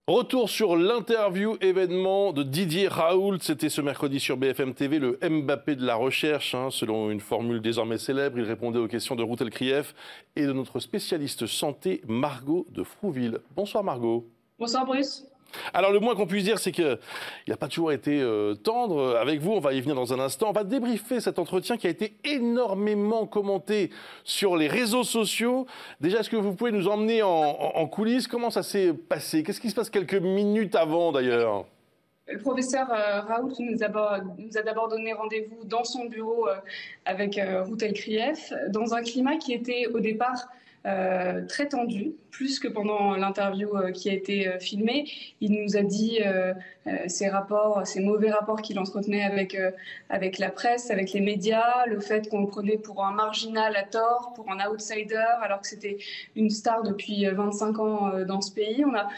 Retour sur l'interview événement de Didier Raoult. C'était ce mercredi sur BFM TV, le Mbappé de la recherche. Selon une formule désormais célèbre, il répondait aux questions de Routel Krief et de notre spécialiste santé, Margot de Frouville. Bonsoir Margot. Bonsoir Bruce. Alors le moins qu'on puisse dire, c'est qu'il n'a pas toujours été tendre avec vous. On va y venir dans un instant. On va débriefer cet entretien qui a été énormément commenté sur les réseaux sociaux. Déjà, est-ce que vous pouvez nous emmener en coulisses? Comment ça s'est passé? Qu'est-ce qui se passe quelques minutes avant d'ailleurs? Le professeur Raoult nous a d'abord donné rendez-vous dans son bureau avec Routel Krief, dans un climat qui était au départ très tendu, plus que pendant l'interview qui a été filmée. Il nous a dit ces mauvais rapports qu'il entretenait avec la presse, avec les médias, le fait qu'on le prenait pour un marginal à tort, pour un outsider, alors que c'était une star depuis 25 ans dans ce pays. On a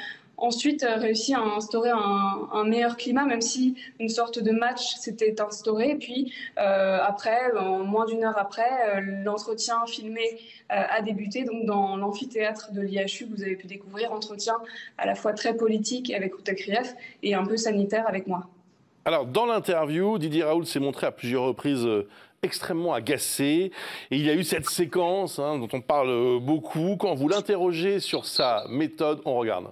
ensuite réussi à instaurer un meilleur climat, même si une sorte de match s'était instauré. Et puis après, moins d'une heure après, l'entretien filmé a débuté donc dans l'amphithéâtre de l'IHU. Vous avez pu découvrir entretien à la fois très politique avec Routel Krief et un peu sanitaire avec moi. Alors dans l'interview, Didier Raoult s'est montré à plusieurs reprises extrêmement agacé. Et il y a eu cette séquence dont on parle beaucoup. Quand vous l'interrogez sur sa méthode, on regarde.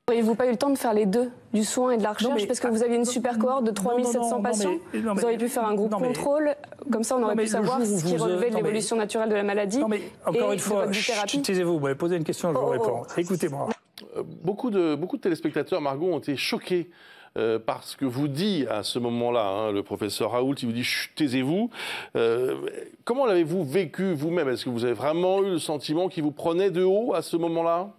N'auriez-vous pas eu le temps de faire les deux, du soin et de la recherche, parce que vous aviez une super cohorte de 3700 patients? Vous auriez pu faire un groupe contrôle, comme ça on aurait pu savoir ce qui relevait de l'évolution naturelle de la maladie. Non mais encore une fois, taisez-vous, vous m'avez posé une question, je vous réponds. Écoutez-moi. Beaucoup de téléspectateurs, Margot, ont été choqués par ce que vous dit à ce moment-là, le professeur Raoult. Il vous dit « taisez-vous ». Comment l'avez-vous vécu vous-même? Est-ce que vous avez vraiment eu le sentiment qu'il vous prenait de haut à ce moment-là?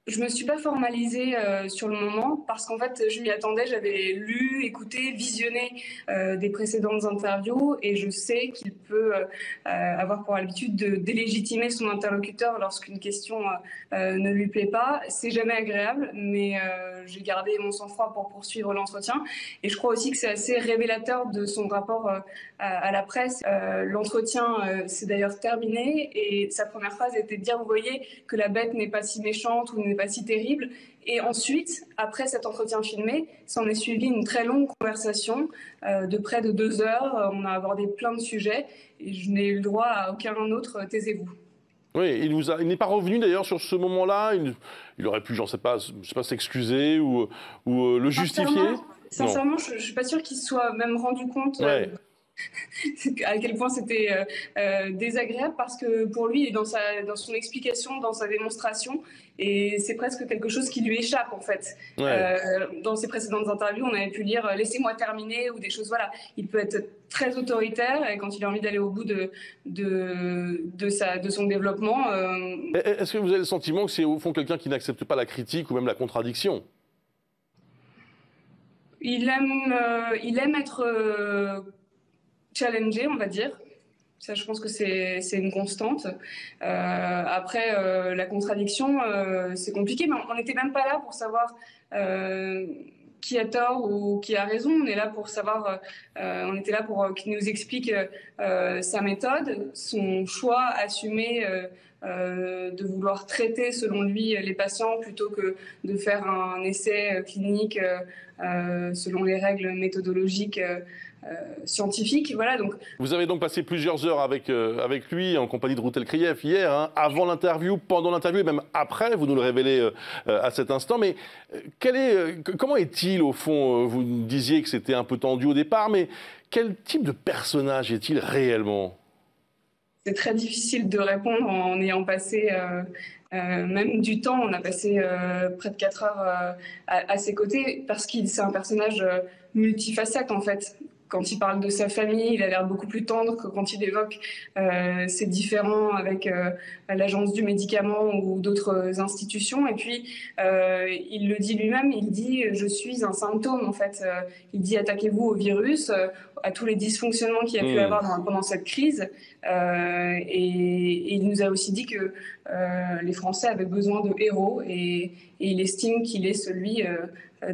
Je ne me suis pas formalisée sur le moment parce qu'en fait, je m'y attendais. J'avais lu, écouté, visionné des précédentes interviews et je sais qu'il peut avoir pour habitude de délégitimer son interlocuteur lorsqu'une question ne lui plaît pas. C'est jamais agréable, mais j'ai gardé mon sang-froid pour poursuivre l'entretien. Et je crois aussi que c'est assez révélateur de son rapport à la presse. L'entretien s'est d'ailleurs terminé et sa première phrase était de dire « vous voyez que la bête n'est pas si méchante ou n'est pas si terrible ». Et ensuite, après cet entretien filmé, s'en est suivi une très longue conversation de près de 2 heures. On a abordé plein de sujets et je n'ai eu le droit à aucun autre « taisez-vous ». Oui, il n'est pas revenu d'ailleurs sur ce moment-là. Il aurait pu, je ne sais pas, s'excuser ou le justifier. Sincèrement, je ne suis pas sûre qu'il se soit même rendu compte à quel point c'était désagréable, parce que pour lui, il est dans son explication, dans sa démonstration, et c'est presque quelque chose qui lui échappe en fait. Dans ses précédentes interviews, on avait pu lire « laissez-moi terminer » ou des choses, voilà. Il peut être très autoritaire et quand il a envie d'aller au bout de son développement. Est-ce que vous avez le sentiment que c'est au fond quelqu'un qui n'accepte pas la critique ou même la contradiction? Il aime être challengé, on va dire. Ça, je pense que c'est une constante. Après, la contradiction, c'est compliqué, mais on n'était même pas là pour savoir qui a tort ou qui a raison. On est là pour savoir, on était là pour qu'il nous explique sa méthode, son choix assumé de vouloir traiter selon lui les patients plutôt que de faire un essai clinique selon les règles méthodologiques scientifiques. Voilà, donc. Vous avez donc passé plusieurs heures avec lui en compagnie de Routel Krief hier, avant l'interview, pendant l'interview et même après, vous nous le révélez à cet instant. Mais comment est-il au fond? Vous disiez que c'était un peu tendu au départ, mais quel type de personnage est-il réellement? C'est très difficile de répondre en ayant passé même du temps. On a passé près de 4 heures à ses côtés parce qu'il c'est un personnage multifacette en fait. Quand il parle de sa famille, il a l'air beaucoup plus tendre que quand il évoque ses différends avec l'Agence du médicament ou d'autres institutions. Et puis, il le dit lui-même, il dit « je suis un symptôme ». En fait, il dit « attaquez-vous au virus ». À tous les dysfonctionnements qu'il y a pu avoir pendant cette crise. Et il nous a aussi dit que les Français avaient besoin de héros et il estime qu'il est celui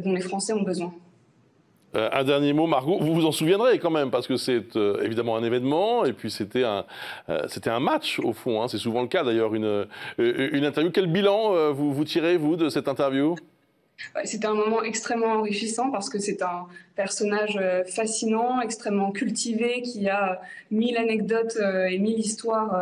dont les Français ont besoin. Un dernier mot, Margot, vous vous en souviendrez quand même, parce que c'est évidemment un événement, et puis c'était un match au fond, c'est souvent le cas d'ailleurs, une interview. Quel bilan vous tirez, vous, de cette interview ? C'était un moment extrêmement enrichissant parce que c'est un personnage fascinant, extrêmement cultivé, qui a 1000 anecdotes et 1000 histoires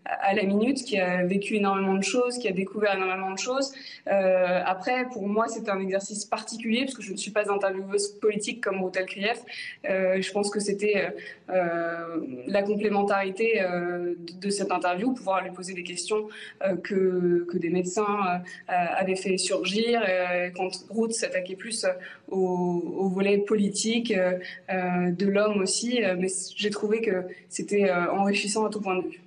à la minute, qui a vécu énormément de choses, qui a découvert énormément de choses. Après, pour moi, c'est un exercice particulier parce que je ne suis pas intervieweuse politique comme Routel Krief. Je pense que c'était la complémentarité de cette interview, pouvoir lui poser des questions que des médecins avaient fait surgir. Quand Ruth s'attaquait plus au volet politique de l'homme aussi, mais j'ai trouvé que c'était enrichissant à tout point de vue.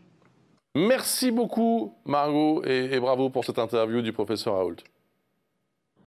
Merci beaucoup Margot et bravo pour cette interview du professeur Raoult.